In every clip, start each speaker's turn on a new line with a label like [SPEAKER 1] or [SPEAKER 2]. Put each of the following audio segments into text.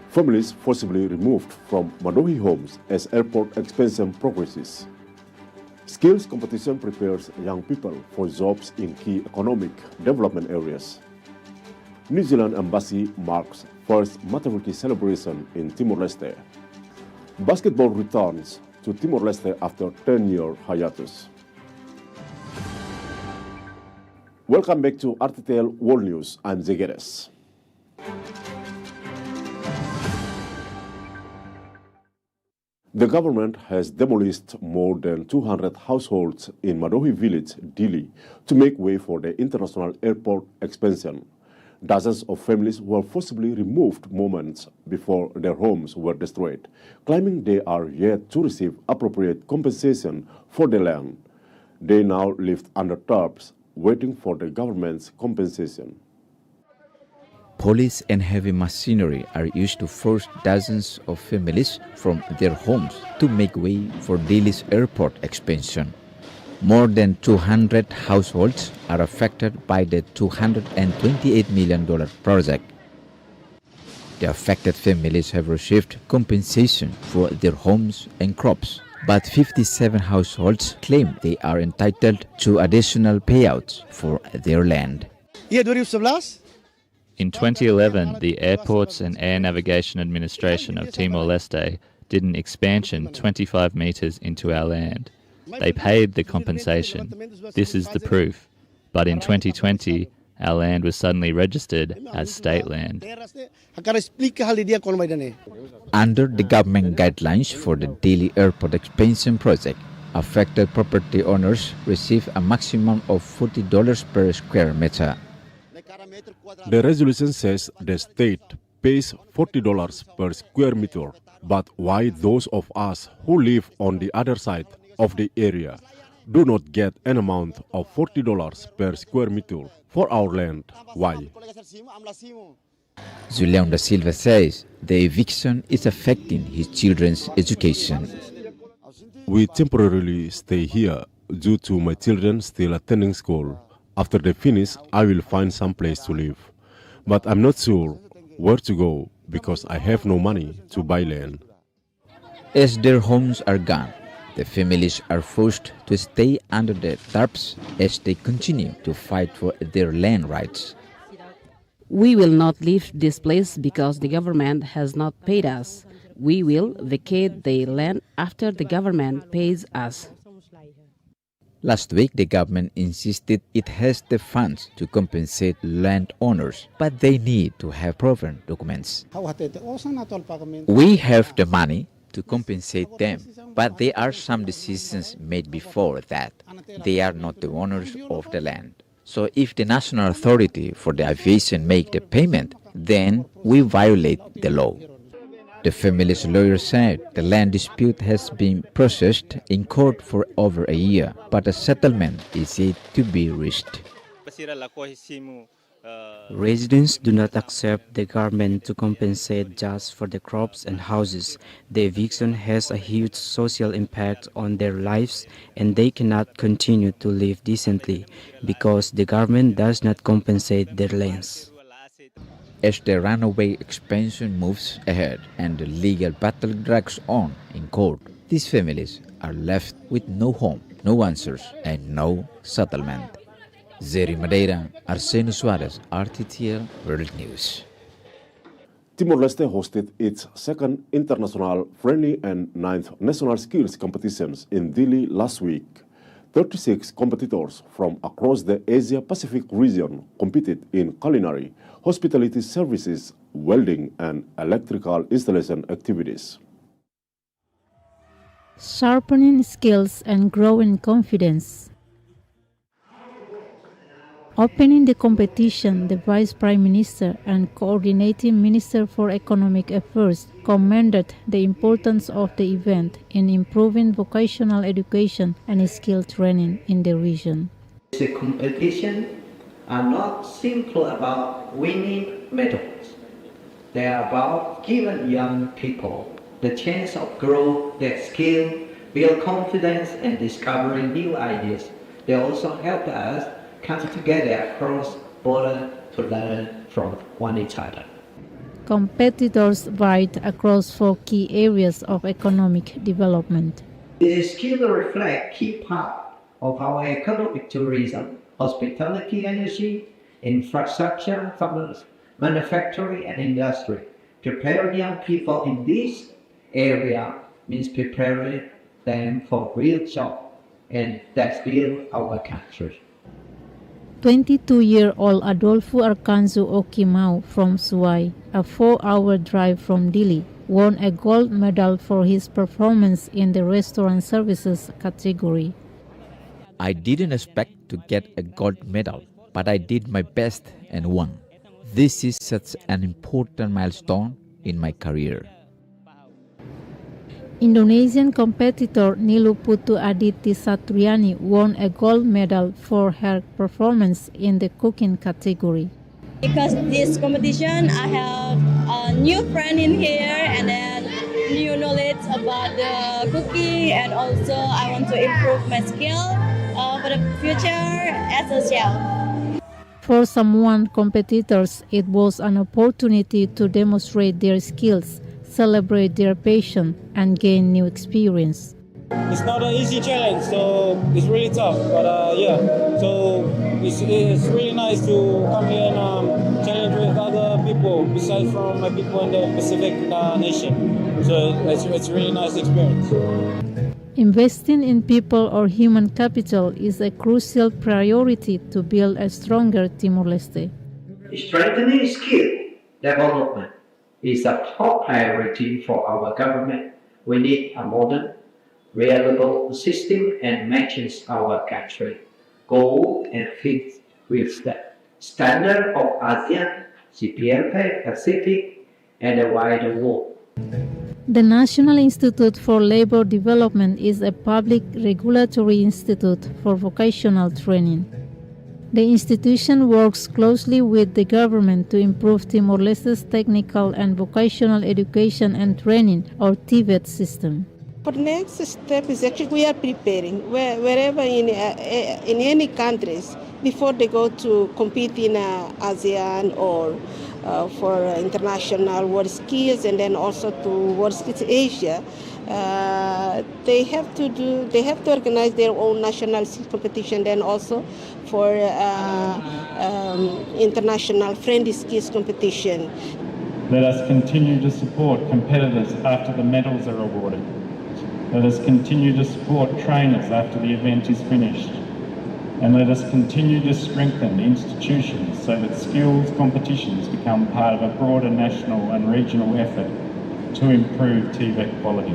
[SPEAKER 1] Families forcibly removed from Madohi homes as airport expansion progresses. Skills competition prepares young people for jobs in key economic development areas. New Zealand Embassy marks first maternity celebration in Timor-Leste. Basketball returns to Timor-Leste after 10-year hiatus. Welcome back to RTTL World News. I'm Zegeres. The government has demolished more than 200 households in Madohi village, Dili, to make way for the international airport expansion. Dozens of families were forcibly removed moments before their homes were destroyed, claiming they are yet to receive appropriate compensation for the land. They now live under tarps, waiting for the government's compensation.
[SPEAKER 2] Police and heavy machinery are used to force dozens of families from their homes to make way for Dili's airport expansion. More than 200 households are affected by the $228 million project. The affected families have received compensation for their homes and crops, but 57 households claim they are entitled to additional payouts for their land.
[SPEAKER 3] In 2011, the Airports and Air Navigation Administration of Timor-Leste did an expansion 25 meters into our land. They paid the compensation. This is the proof. But in 2020, our land was suddenly registered as state land.
[SPEAKER 2] Under the government guidelines for the Dili Airport expansion project, affected property owners receive a maximum of $40 per square meter.
[SPEAKER 1] The resolution says the state pays $40 per square meter, but why those of us who live on the other side of the area do not get an amount of $40 per square meter for our land? Why?
[SPEAKER 2] Julião da Silva says the eviction is affecting his children's education.
[SPEAKER 1] We temporarily stay here due to my children still attending school. After they finish, I will find some place to live. But I'm not sure where to go because I have no money to buy land.
[SPEAKER 2] As their homes are gone, the families are forced to stay under the tarps as they continue to fight for their land rights.
[SPEAKER 4] We will not leave this place because the government has not paid us. We will vacate the land after the government pays us.
[SPEAKER 2] Last week, the government insisted it has the funds to compensate landowners, but they need to have proven documents. We have the money to compensate them, but there are some decisions made before that. They are not the owners of the land. So if the National Authority for the Aviation make the payment, then we violate the law. The family's lawyer said the land dispute has been processed in court for over a year, but a settlement is yet to be reached.
[SPEAKER 5] Residents do not accept the government to compensate just for the crops and houses. The eviction has a huge social impact on their lives, and they cannot continue to live decently because the government does not compensate their lands.
[SPEAKER 2] As the runaway expansion moves ahead and the legal battle drags on in court, these families are left with no home, no answers, and no settlement. Zeri Madeira, Arseno Suarez, RTTL World News.
[SPEAKER 1] Timor-Leste hosted its second international friendly and ninth national skills competitions in Dili last week. 36 competitors from across the Asia-Pacific region competed in culinary, hospitality services, welding, and electrical installation activities.
[SPEAKER 6] Sharpening skills and growing confidence. Opening the competition, the Vice Prime Minister and Coordinating Minister for Economic Affairs commended the importance of the event in improving vocational education and skill training in the region.
[SPEAKER 7] The competition are not simply about winning medals. They are about giving young people the chance of grow their skill, build confidence, and discovering new ideas. They also help us come together across borders to learn from one each other.
[SPEAKER 6] competitors vied across 4 key areas of economic development.
[SPEAKER 7] These skills reflect key part of our economic tourism, hospitality, energy, infrastructure, commerce, manufacturing, and industry. Preparing young people in this area means preparing them for real jobs, and that's build our country.
[SPEAKER 6] 22-year-old Adolfo Arkanzo Okimau from Suai, a 4-hour drive from Dili, won a gold medal for his performance in the restaurant services category.
[SPEAKER 2] I didn't expect to get a gold medal, but I did my best and won. This is such an important milestone in my career.
[SPEAKER 6] Indonesian competitor Nilu Putu Aditi Satriani won a gold medal for her performance in the cooking category.
[SPEAKER 8] Because this competition, I have a new friend in here and then new knowledge about the cooking, and also I want to improve my skill for the future as a chef.
[SPEAKER 6] For some competitors, it was an opportunity to demonstrate their skills, celebrate their passion, and gain new experience.
[SPEAKER 9] It's not an easy challenge, so it's really tough. But so it's really nice to come here and challenge with other people besides from my people in the Pacific nation. So it's a really nice experience.
[SPEAKER 6] Investing in people or human capital is a crucial priority to build a stronger Timor-Leste.
[SPEAKER 7] Strengthening skill development is a top priority for our government. We need a modern, reliable system and matches our country goal and fit with the standard of ASEAN, CPLP, Pacific, and the wider world.
[SPEAKER 6] The National Institute for Labor Development is a public regulatory institute for vocational training. The institution works closely with the government to improve Timor-Leste's technical and vocational education and training, or TVET system.
[SPEAKER 10] For the next step is actually we are preparing wherever in any countries before they go to compete in ASEAN or for international world skills, and then also to World Skills Asia. They have to organize their own national skills competition, then also for international friendly skills competition.
[SPEAKER 11] Let us continue to support competitors after the medals are awarded. Let us continue to support trainers after the event is finished. And let us continue to strengthen institutions so that skills competitions become part of a broader national and regional effort to improve TVET quality.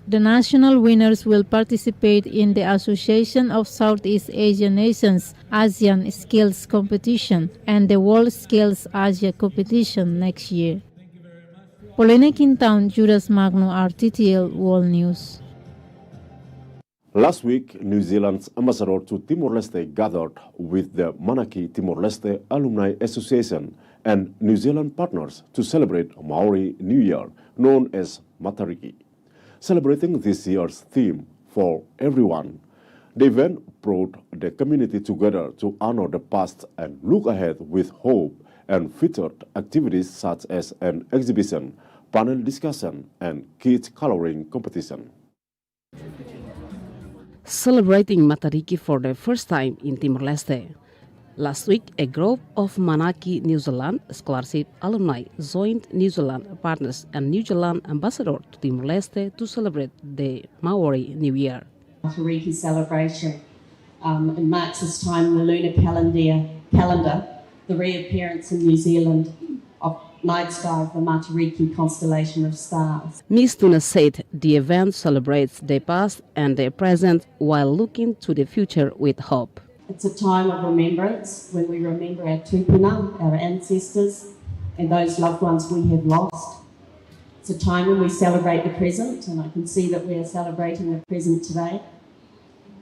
[SPEAKER 6] The national winners will participate in the Association of Southeast Asian Nations ASEAN Skills Competition and the World Skills Asia Competition next year. Polene Quintown, Judas Magno, RTTL World News.
[SPEAKER 1] Last week, New Zealand's ambassador to Timor-Leste gathered with the Manaki Timor-Leste Alumni Association and New Zealand partners to celebrate Maori New Year, known as Matariki. Celebrating this year's theme, For Everyone, the event brought the community together to honor the past and look ahead with hope, and featured activities such as an exhibition, panel discussion, and kids coloring competition.
[SPEAKER 4] Celebrating Matariki for the first time in Timor-Leste. Last week, a group of Manaki New Zealand scholarship alumni joined New Zealand partners and New Zealand ambassador to Timor-Leste to celebrate the Maori New Year.
[SPEAKER 12] Matariki celebration it marks this time in the lunar calendar, the reappearance in New Zealand of night sky of the Matariki constellation of stars.
[SPEAKER 4] Ms. Tuna said the event celebrates the past and the present while looking to the future with hope.
[SPEAKER 12] It's a time of remembrance when we remember our tupuna, our ancestors, and those loved ones we have lost. It's a time when we celebrate the present, and I can see that we are celebrating the present today.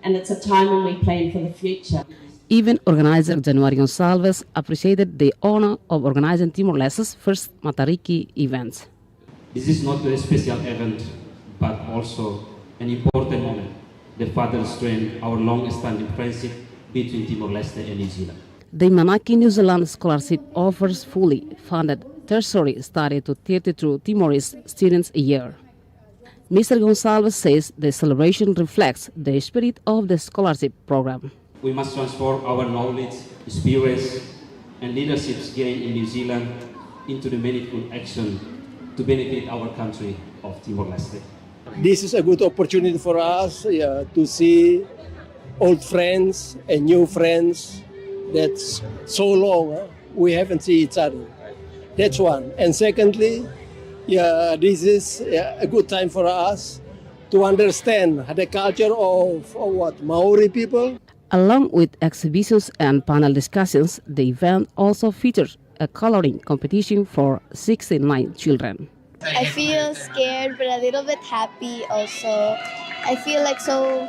[SPEAKER 12] And it's a time when we plan for the future.
[SPEAKER 4] Event organizer January Gonçalves appreciated the honor of organizing Timor-Leste's first Matariki event.
[SPEAKER 13] This is not a special event, but also an important moment that further strengthens our long-standing friendship between Timor-Leste and New Zealand.
[SPEAKER 4] The Manaki New Zealand Scholarship offers fully funded tertiary study to 32 Timorese students a year. Mr. Gonsalves says the celebration reflects the spirit of the scholarship program.
[SPEAKER 13] We must transform our knowledge, experience, and leaderships gained in New Zealand into the meaningful action to benefit our country of Timor-Leste.
[SPEAKER 14] This is a good opportunity for us to see old friends and new friends. That's so long we haven't seen each other. That's one. And secondly, this is a good time for us to understand the culture of Maori people.
[SPEAKER 4] Along with exhibitions and panel discussions, the event also features a coloring competition for 69 children.
[SPEAKER 15] I feel scared but a little bit happy also. I feel so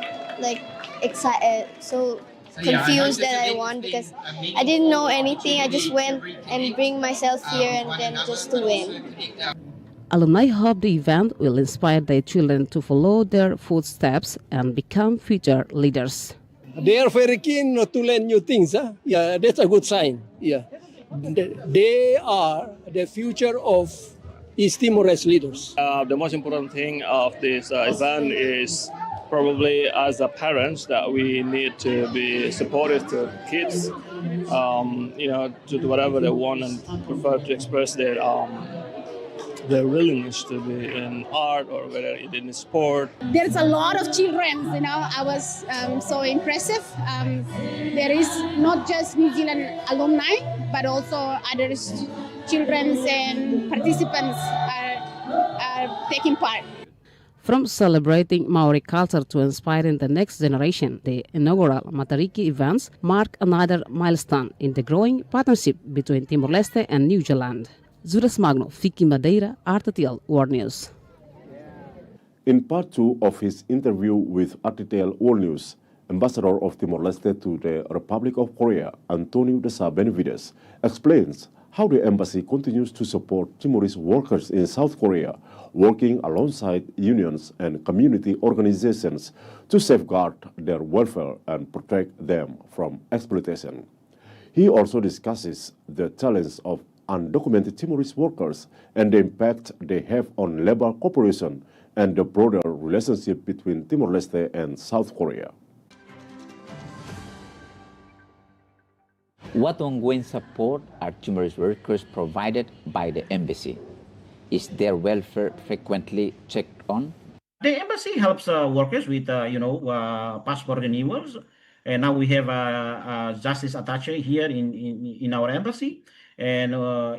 [SPEAKER 15] excited, so confused that I won because I didn't know anything. I just went and bring myself here and then just to win.
[SPEAKER 4] Alumni hope the event will inspire their children to follow their footsteps and become future leaders.
[SPEAKER 14] They are very keen to learn new things. That's a good sign. They are the future of East Timorese leaders.
[SPEAKER 16] The most important thing of this event is probably as a parents that we need to be supportive to kids, to do whatever they want and prefer to express their willingness to be in art or whether it in sport.
[SPEAKER 17] There's a lot of children, I was so impressive. There is not just New Zealand alumni, but also other children and participants are taking part.
[SPEAKER 4] From celebrating Maori culture to inspiring the next generation, the inaugural Matariki events mark another milestone in the growing partnership between Timor-Leste and New Zealand. Judas Magno, Vicky Madeira, RTTL World News.
[SPEAKER 1] In part 2 of his interview with RTTL World News, Ambassador of Timor-Leste to the Republic of Korea, Antonio Desa Benavides, explains how the embassy continues to support Timorese workers in South Korea, working alongside unions and community organizations to safeguard their welfare and protect them from exploitation. He also discusses the challenges of undocumented Timorese workers and the impact they have on labor cooperation and the broader relationship between Timor-Leste and South Korea.
[SPEAKER 2] What ongoing support are Timorese workers provided by the embassy? Is their welfare frequently checked on?
[SPEAKER 18] The embassy helps workers with, passport renewals. And now we have a justice attaché here in our embassy. And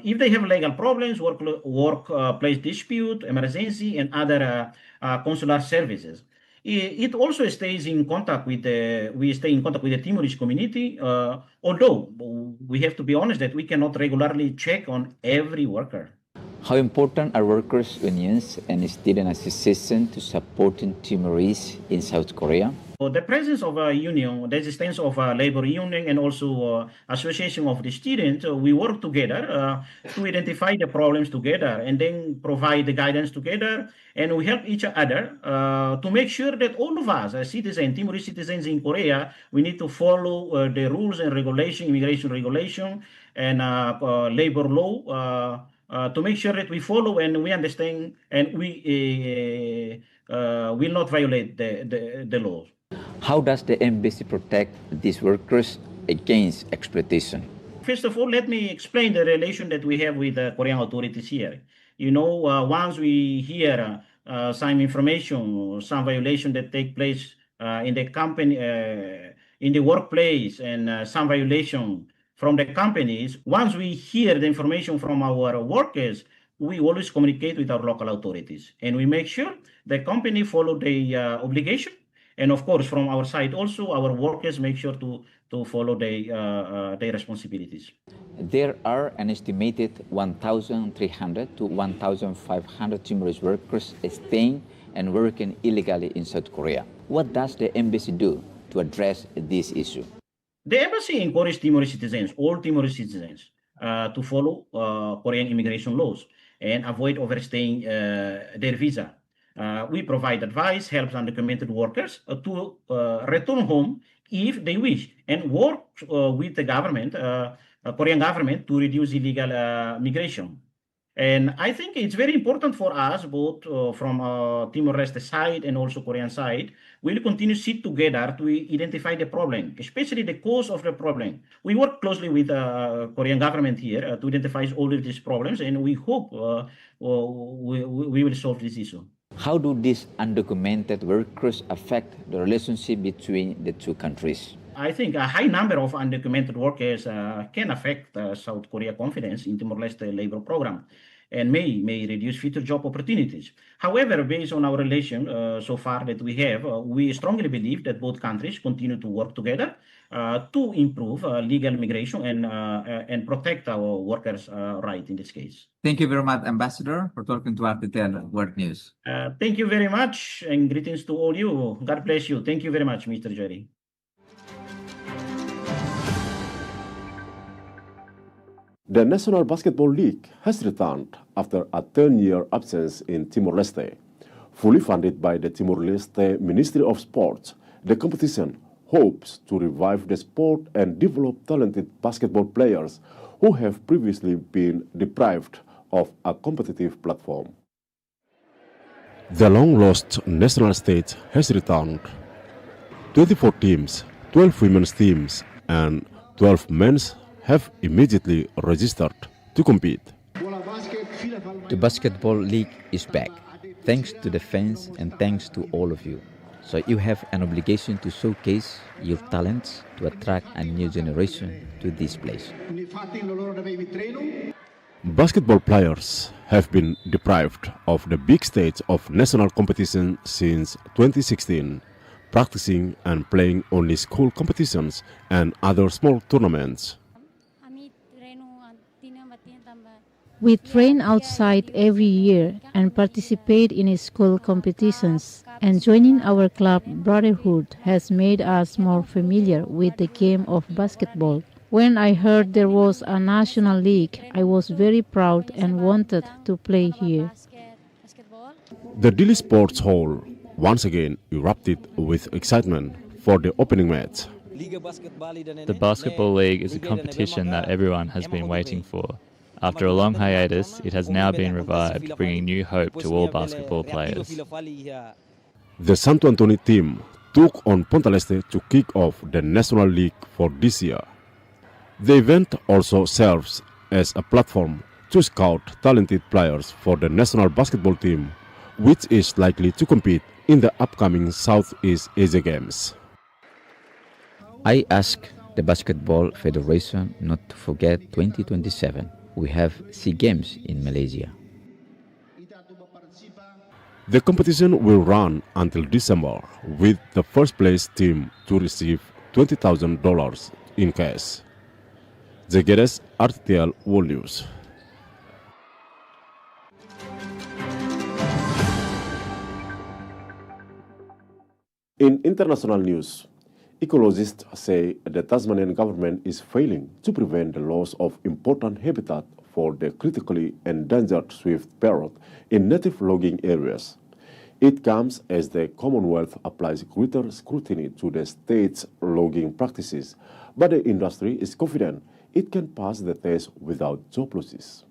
[SPEAKER 18] if they have legal problems, workplace dispute, emergency, and other consular services, it also stays in contact with we stay in contact with the Timorese community. Although we have to be honest that we cannot regularly check on every worker.
[SPEAKER 2] How important are workers' unions and student association to supporting Timorese in South Korea?
[SPEAKER 18] The presence of a union, the existence of a labor union and also association of the students, we work together to identify the problems together and then provide the guidance together, and we help each other to make sure that all of us as citizens, Timorese citizens in Korea, we need to follow the rules and regulation, immigration regulation and labor law to make sure that we follow and we understand and we will not violate the laws.
[SPEAKER 2] How does the embassy protect these workers against exploitation?
[SPEAKER 18] First of all, let me explain the relation that we have with the Korean authorities here. Once we hear some information, some violation that take place in the company, in the workplace, and some violation from the companies, once we hear the information from our workers, we always communicate with our local authorities. And we make sure the company follow the obligation. And of course, from our side also, our workers make sure to follow their responsibilities.
[SPEAKER 2] There are an estimated 1,300 to 1,500 Timorese workers staying and working illegally in South Korea. What does the embassy do to address this issue?
[SPEAKER 18] The embassy encourages Timorese citizens, all Timorese citizens, to follow Korean immigration laws and avoid overstaying their visa. We provide advice, helps undocumented workers to return home if they wish, and work with the government, Korean government, to reduce illegal migration. And I think it's very important for us, both from Timor-Leste side and also Korean side, we'll continue to sit together to identify the problem, especially the cause of the problem. We work closely with the Korean government here to identify all of these problems, and we hope we will solve this issue.
[SPEAKER 2] How do these undocumented workers affect the relationship between the two countries?
[SPEAKER 18] I think a high number of undocumented workers can affect South Korea confidence in Timor-Leste labor program and may reduce future job opportunities. However, based on our relation so far that we have, we strongly believe that both countries continue to work together to improve legal migration and protect our workers' right in this case.
[SPEAKER 2] Thank you very much, Ambassador, for talking to RTTL World News.
[SPEAKER 18] Thank you very much, and greetings to all you. God bless you. Thank you very much, Mr. Jerry.
[SPEAKER 1] The National Basketball League has returned after a 10-year absence in Timor-Leste. Fully funded by the Timor-Leste Ministry of Sports, the competition hopes to revive the sport and develop talented basketball players who have previously been deprived of a competitive platform. The long-lost national stage has returned. 24 teams, 12 women's teams, and 12 men's have immediately registered to compete.
[SPEAKER 2] The Basketball League is back, thanks to the fans and thanks to all of you. So you have an obligation to showcase your talents to attract a new generation to this place.
[SPEAKER 1] Basketball players have been deprived of the big stage of national competition since 2016, practicing and playing only school competitions and other small tournaments.
[SPEAKER 6] We train outside every year and participate in school competitions, and joining our club brotherhood has made us more familiar with the game of basketball. When I heard there was a national league, I was very proud and wanted to play here.
[SPEAKER 1] The Dili Sports Hall once again erupted with excitement for the opening match.
[SPEAKER 3] The Basketball League is a competition that everyone has been waiting for. After a long hiatus, it has now been revived, bringing new hope to all basketball players.
[SPEAKER 1] The Santo Antoni team took on Ponta Leste to kick off the National League for this year. The event also serves as a platform to scout talented players for the national basketball team, which is likely to compete in the upcoming Southeast Asia Games.
[SPEAKER 2] I ask the Basketball Federation not to forget 2027. We have SEA Games in Malaysia.
[SPEAKER 1] The competition will run until December, with the first place team to receive $20,000 in cash. Zegedes, RTTL World News. In international news, ecologists say the Tasmanian government is failing to prevent the loss of important habitat for the critically endangered swift parrot in native logging areas. It comes as the Commonwealth applies greater scrutiny to the state's logging practices, but the industry is confident it can pass the test without job losses.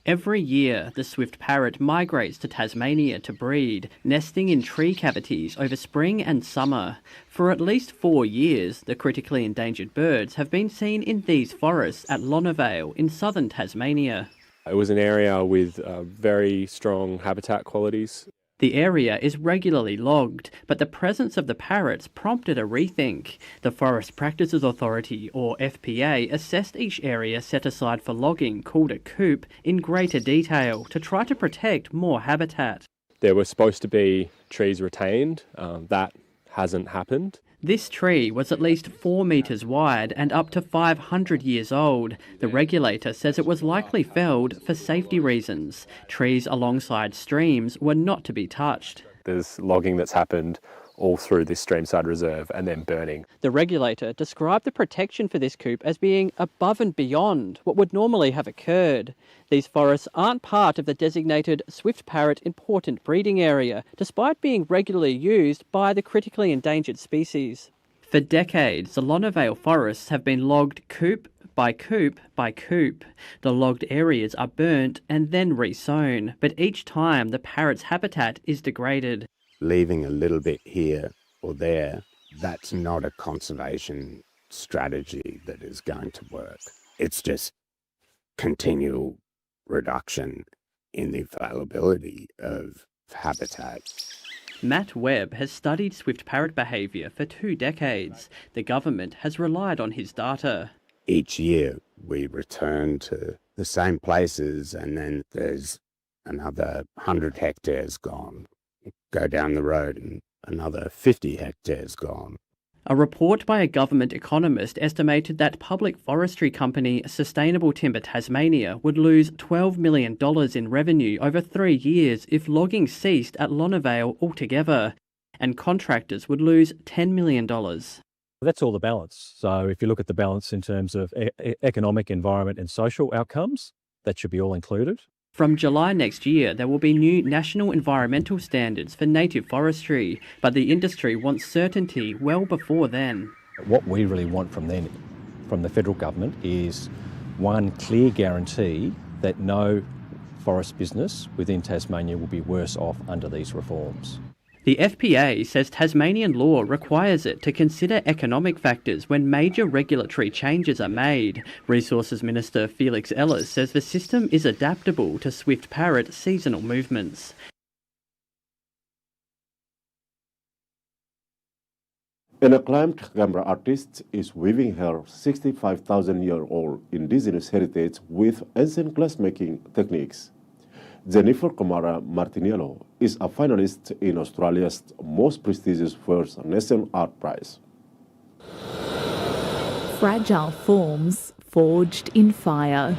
[SPEAKER 19] Every year, the swift parrot migrates to Tasmania to breed, nesting in tree cavities over spring and summer. For at least 4 years, the critically endangered birds have been seen in these forests at Lonavale in southern Tasmania.
[SPEAKER 20] It was an area with very strong habitat qualities.
[SPEAKER 19] The area is regularly logged, but the presence of the parrots prompted a rethink. The Forest Practices Authority, or FPA, assessed each area set aside for logging, called a coop, in greater detail to try to protect more habitat.
[SPEAKER 20] There were supposed to be trees retained. That hasn't happened.
[SPEAKER 19] This tree was at least 4 metres wide and up to 500 years old. The regulator says it was likely felled for safety reasons. Trees alongside streams were not to be touched.
[SPEAKER 20] There's logging that's happened all through this streamside reserve and then burning.
[SPEAKER 19] The regulator described the protection for this coop as being above and beyond what would normally have occurred. These forests aren't part of the designated swift parrot important breeding area, despite being regularly used by the critically endangered species. For decades, the Lonavale forests have been logged coop by coop by coop. The logged areas are burnt and then resown, but each time the parrot's habitat is degraded.
[SPEAKER 21] Leaving a little bit here or there, that's not a conservation strategy that is going to work. It's just continual reduction in the availability of habitat.
[SPEAKER 19] Matt Webb has studied swift parrot behaviour for 2 decades. The government has relied on his data.
[SPEAKER 21] Each year we return to the same places and then there's another 100 hectares gone. Go down the road and another 50 hectares gone.
[SPEAKER 19] A report by a government economist estimated that public forestry company Sustainable Timber Tasmania would lose $12 million in revenue over 3 years if logging ceased at Lonavale altogether, and contractors would lose $10 million.
[SPEAKER 22] That's all the balance. So if you look at the balance in terms of economic, environment and social outcomes, that should be all included.
[SPEAKER 19] From July next year, there will be new national environmental standards for native forestry, but the industry wants certainty well before then.
[SPEAKER 22] What we really want from the federal government, is one clear guarantee that no forest business within Tasmania will be worse off under these reforms.
[SPEAKER 19] The FPA says Tasmanian law requires it to consider economic factors when major regulatory changes are made. Resources Minister Felix Ellis says the system is adaptable to swift parrot seasonal movements.
[SPEAKER 1] An acclaimed camera artist is weaving her 65,000-year-old indigenous heritage with ancient glassmaking techniques. Jennifer Kamara Martiniello is a finalist in Australia's most prestigious First Nation Art Prize.
[SPEAKER 23] Fragile forms forged in fire.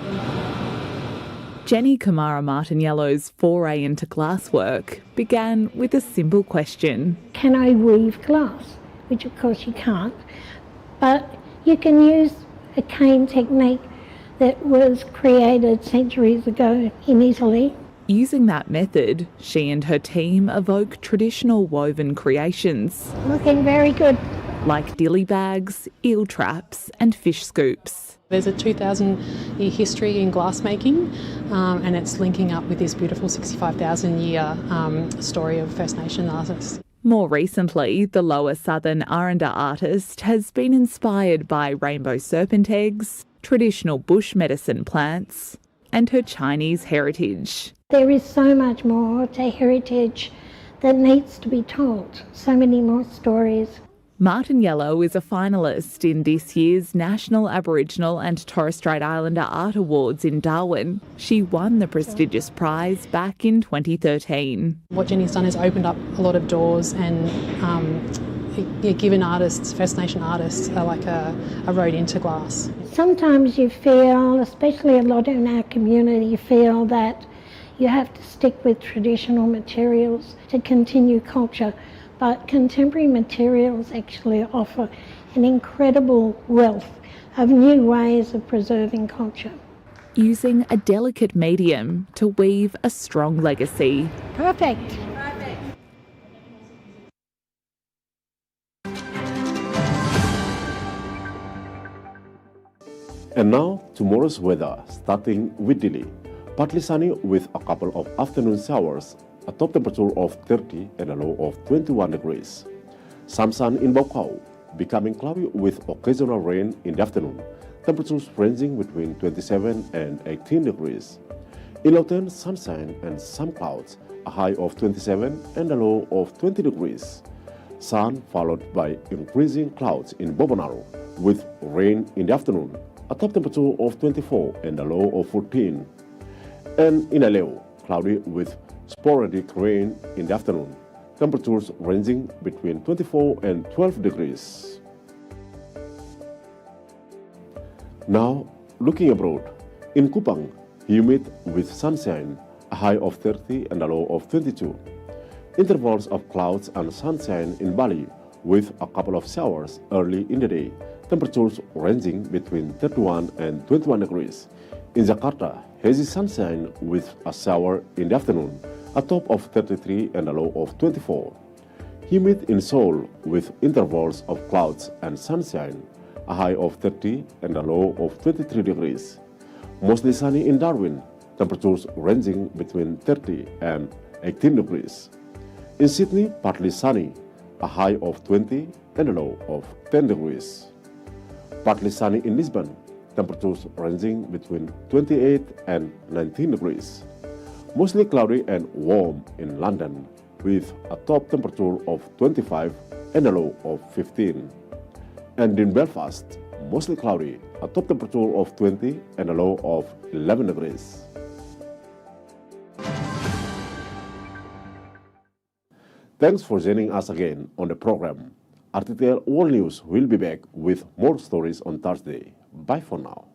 [SPEAKER 23] Jenny Kamara Martiniello's foray into glasswork began with a simple question.
[SPEAKER 24] Can I weave glass? Which of course you can't, but you can use a cane technique that was created centuries ago in Italy.
[SPEAKER 23] Using that method, she and her team evoke traditional woven creations.
[SPEAKER 24] Looking very good.
[SPEAKER 23] Like dilly bags, eel traps and fish scoops.
[SPEAKER 25] There's a 2,000-year history in glassmaking, and it's linking up with this beautiful 65,000-year story of First Nation artists.
[SPEAKER 23] More recently, the Lower Southern Aranda artist has been inspired by rainbow serpent eggs, traditional bush medicine plants, and her Chinese heritage.
[SPEAKER 24] There is so much more to heritage that needs to be told, so many more stories.
[SPEAKER 23] Martiniello is a finalist in this year's National Aboriginal and Torres Strait Islander Art Awards in Darwin. She won the prestigious prize back in 2013.
[SPEAKER 25] What Jenny's done is opened up a lot of doors and given artists, First Nation artists, like a road into glass.
[SPEAKER 24] Sometimes you feel, especially a lot in our community, feel that you have to stick with traditional materials to continue culture, but contemporary materials actually offer an incredible wealth of new ways of preserving culture.
[SPEAKER 23] Using a delicate medium to weave a strong legacy.
[SPEAKER 24] Perfect.
[SPEAKER 1] And now, tomorrow's weather, starting with Dili. Partly sunny with a couple of afternoon showers, a top temperature of 30 and a low of 21 degrees. Some sun in Baucau, becoming cloudy with occasional rain in the afternoon, temperatures ranging between 27 and 18 degrees. In Lauten, sunshine and some clouds, a high of 27 and a low of 20 degrees. Sun followed by increasing clouds in Bobonaro, with rain in the afternoon, a top temperature of 24 and a low of 14. And in Aleu, cloudy with sporadic rain in the afternoon, temperatures ranging between 24 and 12 degrees. Now, looking abroad, in Kupang, humid with sunshine, a high of 30 and a low of 22. Intervals of clouds and sunshine in Bali, with a couple of showers early in the day, temperatures ranging between 31 and 21 degrees. In Jakarta, hazy sunshine with a shower in the afternoon, a top of 33 and a low of 24. Humid in Seoul with intervals of clouds and sunshine, a high of 30 and a low of 23 degrees. Mostly sunny in Darwin, temperatures ranging between 30 and 18 degrees. In Sydney, partly sunny, a high of 20 and a low of 10 degrees. Partly sunny in Lisbon, temperatures ranging between 28 and 19 degrees. Mostly cloudy and warm in London, with a top temperature of 25 and a low of 15. And in Belfast, mostly cloudy, a top temperature of 20 and a low of 11 degrees. Thanks for joining us again on the program. RTTL World News will be back with more stories on Thursday. Bye for now.